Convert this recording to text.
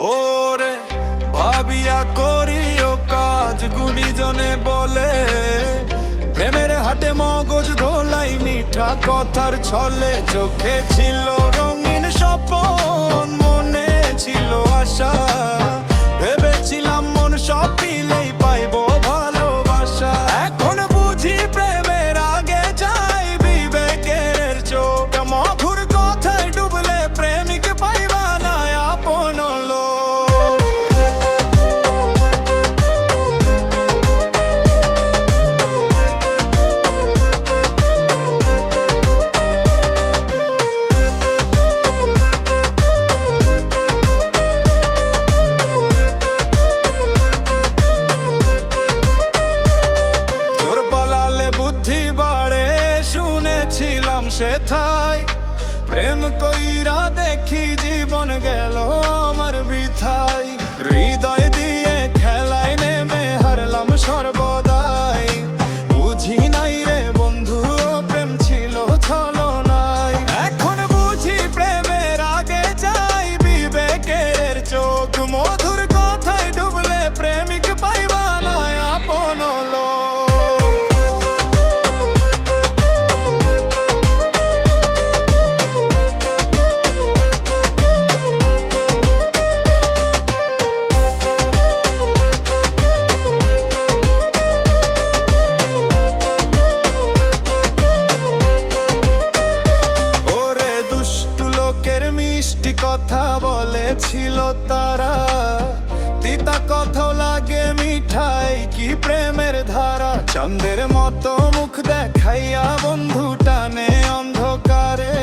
ওরে ভাবিয়া করিও কাজ গুণীজনে বলে, প্রেমের হাটে মগজ ধোলাই মিঠা কথার ছলে। চোখে ছিল রঙিন স্বপন, মনে ছিল আশা, ভেবেছিলাম মন সব পিলেই পাইবো ভালোবাসা। এখন বুঝি প্রেমের আগে যাই বিবেকের চোখ, মধুর কথায় ডুবলে প্রেমিক পাইবা না আপন লোক। তোর পালালে বুদ্ধি বাড়ে শুনেছিলাম সেথায়, প্রেম কইরা দেখি জীবন গেল আমার বৃথায়। হৃদয় দিয়ে খেলায় নেমে হারলাম সর্বদাই, বুঝি নাই রে বন্ধু প্রেম ছিল ছলনায়। এখন বুঝি প্রেমের আগে যাই বিবেকের চোখ, মধুর কথায় ডুবলে প্রেমিক পাইবা না আপন লোক। ওরে দুষ্টু লোকের মিষ্টি কথা বলেছিল তারা, তিতা কথাও লাগে মিঠাই কি প্রেমের ধারা। চাঁদের মতো মুখ দেখাইয়া বন্ধু টানে অন্ধকারে,